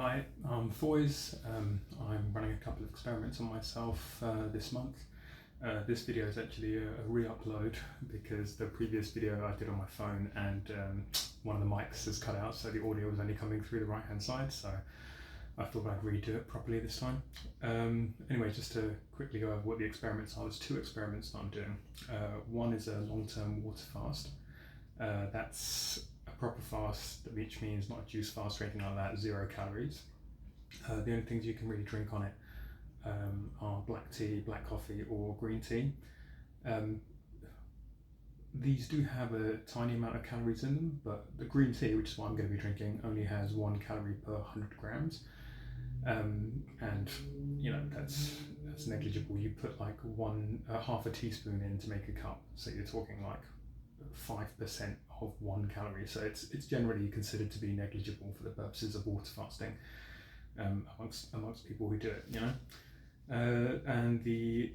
Hi, I'm Foyz. I'm running a couple of experiments on myself this month. This video is actually a re-upload because the previous video I did on my phone and one of the mics is cut out, so the audio was only coming through the right hand side, so I thought I'd redo it properly this time. Anyway, just to quickly go over what the experiments are, there's two experiments that I'm doing. One is a long-term water fast. That's a proper fast, which means not a juice fast or anything like that, 0 calories. The only things you can really drink on it are black tea, black coffee or green tea. These do have a tiny amount of calories in them, but the green tea, which is what I'm going to be drinking, only has 1 calorie per 100 grams. And you know, that's negligible. You put like half a teaspoon in to make a cup, so you're talking like 5% of 1 calorie, so it's generally considered to be negligible for the purposes of water fasting amongst people who do it, you know. And the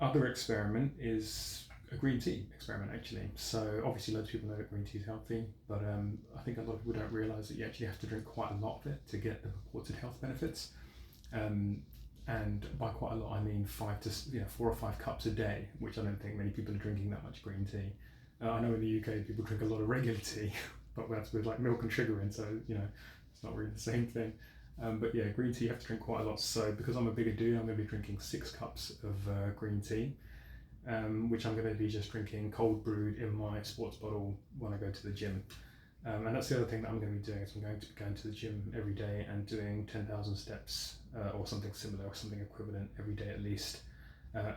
other experiment is a green tea experiment, actually. So obviously loads of people know that green tea is healthy, but I think a lot of people don't realise that you actually have to drink quite a lot of it to get the purported health benefits. And by quite a lot I mean 4 or 5 cups a day, which I don't think many people are drinking that much green tea. I know in the UK people drink a lot of regular tea, but that's with like milk and sugar in, so you know, it's not really the same thing. But yeah, green tea you have to drink quite a lot. So because I'm a bigger dude, I'm going to be drinking 6 cups of green tea, which I'm going to be just drinking cold brewed in my sports bottle when I go to the gym. And that's the other thing that I'm going to be doing, is I'm going to be going to the gym every day and doing 10,000 steps or something similar or something equivalent every day at least.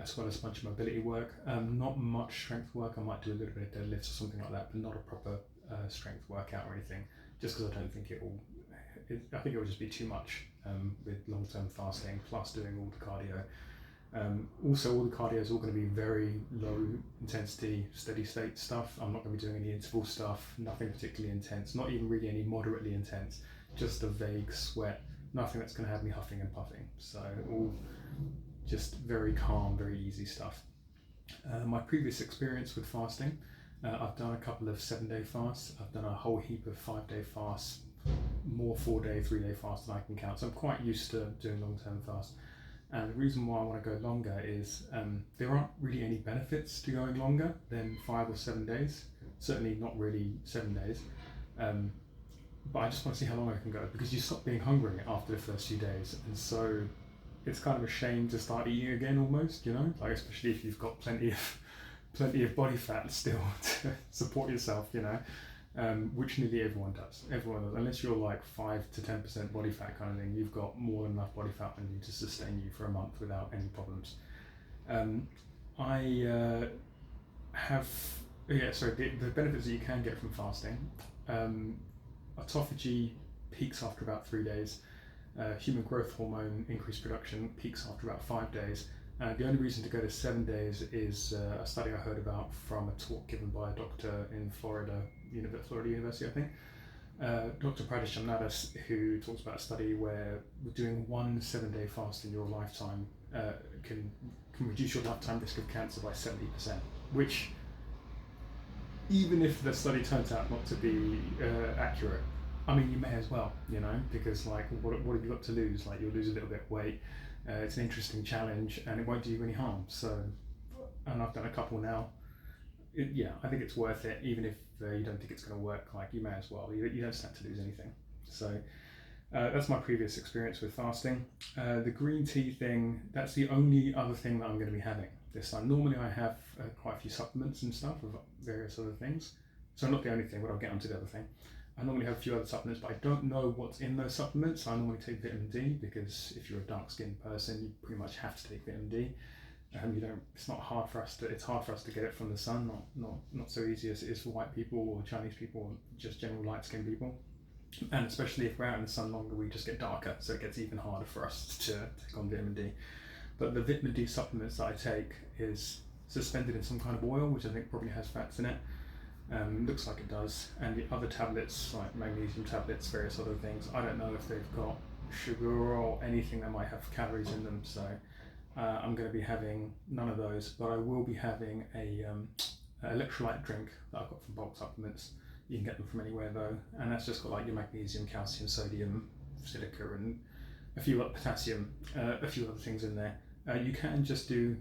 As well as a bunch of mobility work. Not much strength work. I might do a little bit of deadlifts or something like that, but not a proper strength workout or anything, just because I don't think I think it will just be too much with long-term fasting plus doing all the cardio. Also, all the cardio is all going to be very low intensity, steady state stuff. I'm not going to be doing any interval stuff, nothing particularly intense, not even really any moderately intense, just a vague sweat, nothing that's going to have me huffing and puffing. So all just very calm, very easy stuff. My previous experience with fasting, I've done a couple of 7-day fasts, I've done a whole heap of 5-day fasts, more 4-day, 3-day fasts than I can count, so I'm quite used to doing long-term fasts. And the reason why I want to go longer is there aren't really any benefits to going longer than 5 or 7 days, certainly not really 7 days. But I just want to see how long I can go, because you stop being hungry after the first few days, and so it's kind of a shame to start eating again almost, you know, like especially if you've got plenty of body fat still to support yourself, you know, which nearly everyone does. Everyone does, unless you're like 5 to 10% body fat kind of thing, you've got more than enough body fat on you to sustain you for a month without any problems. The benefits that you can get from fasting, autophagy peaks after about 3 days. Human growth hormone increased production peaks after about 5 days. The only reason to go to 7 days is a study I heard about from a talk given by a doctor in Florida University, I think. Dr. Pradesham Nadas, who talks about a study where doing 1 7-day fast in your lifetime can reduce your lifetime risk of cancer by 70%, which, even if the study turns out not to be accurate, I mean, you may as well, you know, because like, what have you got to lose? Like, you'll lose a little bit of weight. It's an interesting challenge, and it won't do you any harm. So, and I've done a couple now. I think it's worth it, even if you don't think it's going to work. Like, you may as well. You don't stand to lose anything. So, that's my previous experience with fasting. The green tea thing, that's the only other thing that I'm going to be having this time. Normally, I have quite a few supplements and stuff of various other things. So, not the only thing, but I'll get onto the other thing. I normally have a few other supplements, but I don't know what's in those supplements. I normally take vitamin D, because if you're a dark-skinned person, you pretty much have to take vitamin D. It's hard for us to get it from the sun. Not so easy as it is for white people or Chinese people or just general light-skinned people. And especially if we're out in the sun longer, we just get darker, so it gets even harder for us to take on vitamin D. But the vitamin D supplements that I take is suspended in some kind of oil, which I think probably has fats in it. Looks like it does. And the other tablets, like magnesium tablets, various other things, I don't know if they've got sugar or anything that might have calories in them, so I'm going to be having none of those, but I will be having a electrolyte drink that I've got from bulk supplements. You can get them from anywhere though, and that's just got like your magnesium, calcium, sodium, silica and a few other potassium, a few other things in there. You can just do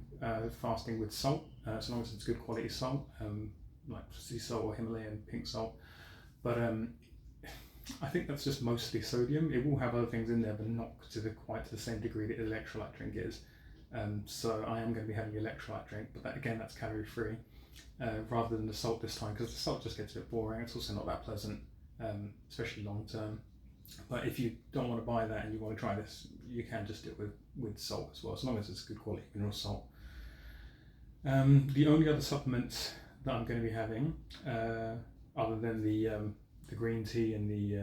fasting with salt, as long as it's good quality salt, like sea salt or Himalayan pink salt. But I think that's just mostly sodium. It will have other things in there, but not quite to the same degree that an electrolyte drink is. So I am going to be having an electrolyte drink, but that's calorie free, rather than the salt this time, because the salt just gets a bit boring. It's also not that pleasant, especially long term. But if you don't want to buy that and you want to try this, you can just do it with salt as well, as long as it's good quality mineral salt. The only other supplements that I'm going to be having, other than the green tea and the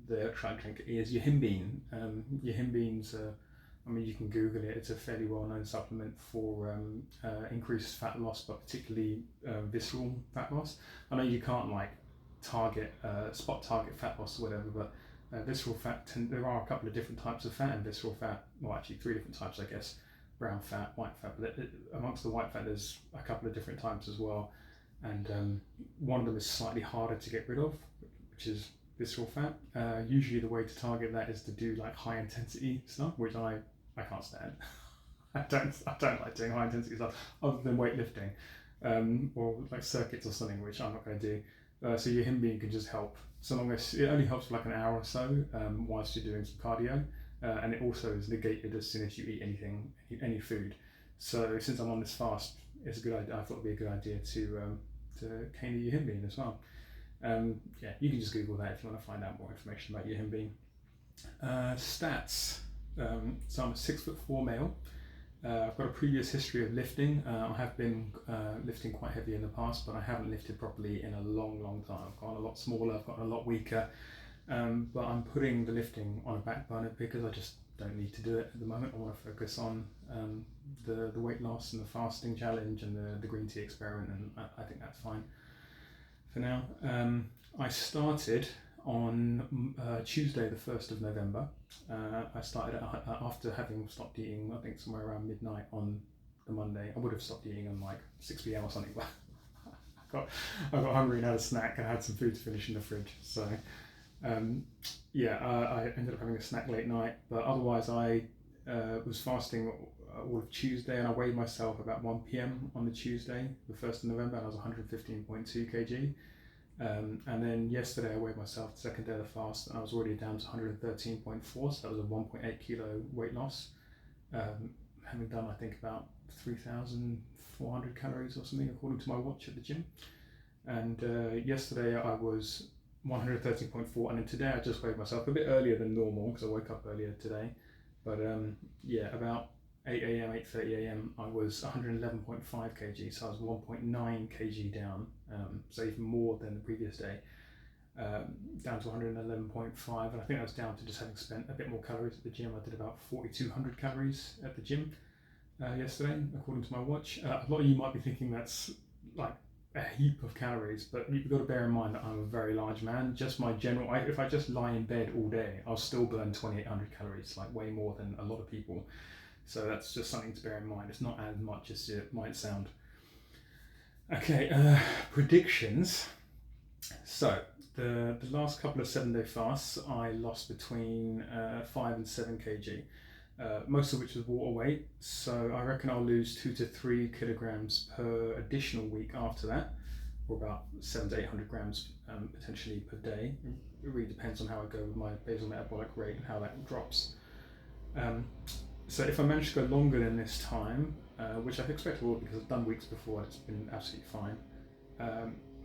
electrolyte drink, is yohimbine. Yohimbine's, you can Google it. It's a fairly well-known supplement for increased fat loss, but particularly visceral fat loss. I know you can't spot target fat loss or whatever, but visceral fat, there are a couple of different types of fat in visceral fat. Well, actually 3 different types, I guess. Brown fat, white fat, but amongst the white fat there's a couple of different types as well, and one of them is slightly harder to get rid of, which is visceral fat. Usually the way to target that is to do like high intensity stuff, which I can't stand. I don't like doing high intensity stuff other than weightlifting, or like circuits or something, which I'm not going to do. So yohimbine can just help, so long as it only helps for like an hour or so whilst you're doing some cardio. And it also is negated as soon as you eat any food. So since I'm on this fast, it's a good idea. I thought it'd be a good idea to cane the yohimbine as well. You can just Google that if you want to find out more information about yohimbine. Stats. So I'm a 6'4" male. I've got a previous history of lifting. I have been lifting quite heavy in the past, but I haven't lifted properly in a long time. I've gotten a lot smaller. I've gotten a lot weaker. But I'm putting the lifting on a back burner because I just don't need to do it at the moment. I want to focus on the weight loss and the fasting challenge and the green tea experiment, and I think that's fine for now. I started on Tuesday the 1st of November. I started after having stopped eating, I think somewhere around midnight on the Monday. I would have stopped eating on like 6 p.m. or something, but I got hungry and had a snack and had some food to finish in the fridge. So I ended up having a snack late night, but otherwise I was fasting all of Tuesday, and I weighed myself about 1 p.m. on the Tuesday, the 1st of November, and I was 115.2 kg. And then yesterday I weighed myself the second day of the fast, and I was already down to 113.4, so that was a 1.8 kilo weight loss. Having done, I think, about 3,400 calories or something, according to my watch at the gym. And yesterday I was 113.4, and then today I just weighed myself a bit earlier than normal because I woke up earlier today. But about 8 a.m, 8:30 a.m, I was 111.5 kg, so I was 1.9 kg down, so even more than the previous day, down to 111.5, and I think I was down to just having spent a bit more calories at the gym. I did about 4,200 calories at the gym yesterday, according to my watch. A lot of you might be thinking that's like a heap of calories, but you've got to bear in mind that I'm a very large man. Just my general, if I just lie in bed all day, I'll still burn 2,800 calories, like way more than a lot of people. So that's just something to bear in mind. It's not as much as it might sound. Okay, predictions. So the last couple of 7-day fasts, I lost between 5 and 7 kg. Most of which was water weight, so I reckon I'll lose 2 to 3 kilograms per additional week after that, or about 700 to 800 grams potentially per day. It really depends on how I go with my basal metabolic rate and how that drops. So if I manage to go longer than this time, which I expect I will because I've done weeks before and it's been absolutely fine,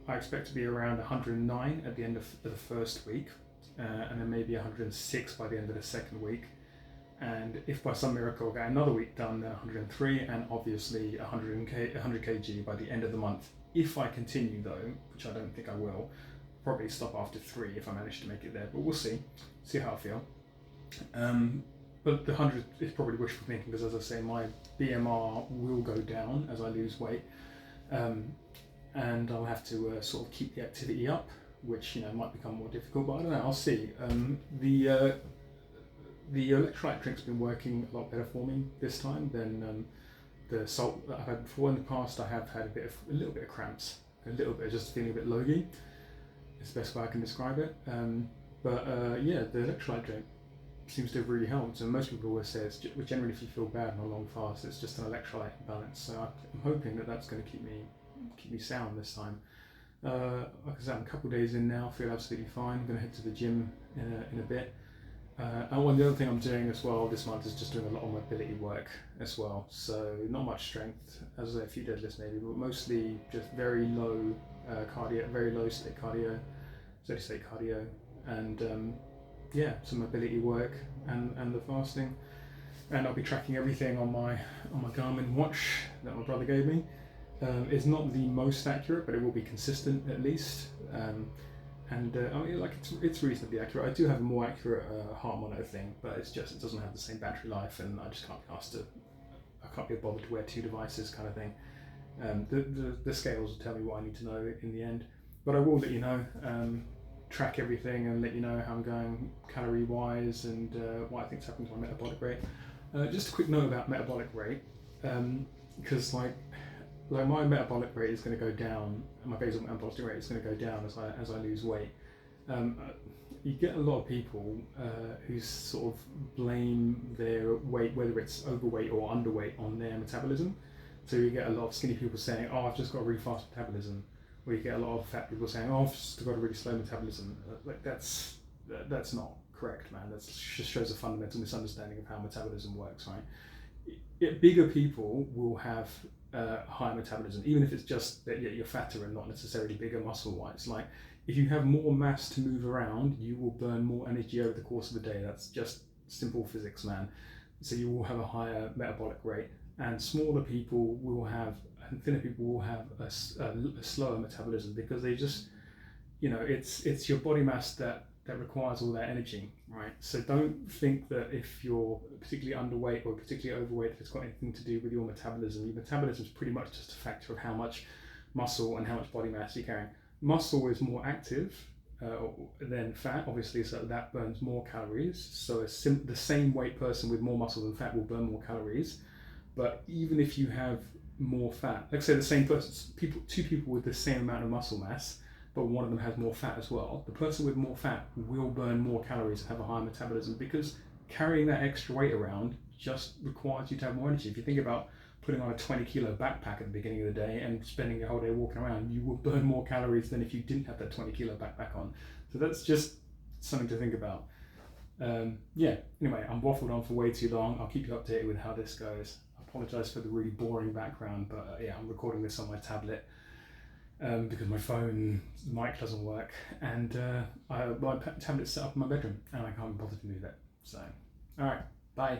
I expect to be around 109 at the end of the first week, and then maybe 106 by the end of the second week. And if by some miracle I get another week done, then 103, and obviously 100 kg by the end of the month. If I continue though, which I don't think I will, probably stop after 3 if I manage to make it there, but we'll see how I feel. But the 100 is probably wishful thinking because, as I say, my BMR will go down as I lose weight, and I'll have to sort of keep the activity up, which might become more difficult, but I don't know, I'll see. The electrolyte drink's been working a lot better for me this time than the salt that I've had before. In the past, I have had a little bit of cramps, a little bit, just feeling a bit logy. It's the best way I can describe it. The electrolyte drink seems to have really helped. And most people always say it's generally if you feel bad on a long fast, it's just an electrolyte imbalance. So I'm hoping that that's going to keep me sound this time. Like I said, I'm a couple of days in now, feel absolutely fine. I'm going to head to the gym in a bit. And the other thing I'm doing as well this month is just doing a lot of mobility work as well. So not much strength, as a few deadlifts maybe, but mostly just very low cardio, very low state cardio, steady state cardio, and yeah, some mobility work and the fasting. And I'll be tracking everything on my Garmin watch that my brother gave me. It's not the most accurate, but it will be consistent at least. I mean, like it's reasonably accurate. I do have a more accurate heart monitor thing, but it doesn't have the same battery life, and I just can't be asked to. I can't be bothered to wear two devices, kind of thing. The scales will tell me what I need to know in the end, but I will let you know, track everything, and let you know how I'm going calorie wise and what I think's happening to my metabolic rate. Just a quick note about metabolic rate, because like my metabolic rate is going to go down, my basal metabolic rate is going to go down as I lose weight. You get a lot of people who sort of blame their weight, whether it's overweight or underweight, on their metabolism. So you get a lot of skinny people saying, "Oh, I've just got a really fast metabolism," or you get a lot of fat people saying, "Oh, I've just got a really slow metabolism." Like that's not correct, man. That just shows a fundamental misunderstanding of how metabolism works, right? Bigger people will have higher metabolism, even if it's just that you're fatter and not necessarily bigger muscle-wise. Like, if you have more mass to move around, you will burn more energy over the course of the day. That's just simple physics, man. So you will have a higher metabolic rate, and smaller people will have, and thinner people will have a slower metabolism, because they just, it's your body mass that requires all that energy, right? So don't think that if you're particularly underweight or particularly overweight, if it's got anything to do with your metabolism. Your metabolism is pretty much just a factor of how much muscle and how much body mass you're carrying. Muscle is more active than fat, obviously, so that burns more calories. So the same weight person with more muscle than fat will burn more calories. But even if you have more fat, like say the same person, two people with the same amount of muscle mass, but one of them has more fat as well, the person with more fat will burn more calories and have a higher metabolism, because carrying that extra weight around just requires you to have more energy. If you think about putting on a 20-kilo backpack at the beginning of the day and spending your whole day walking around, you will burn more calories than if you didn't have that 20-kilo backpack on. So that's just something to think about. Yeah, anyway, I'm waffled on for way too long. I'll keep you updated with how this goes. I apologise for the really boring background, but yeah, I'm recording this on my tablet. Because my phone mic doesn't work, and my tablet's set up in my bedroom, and I can't be bothered to move it. So, all right, bye.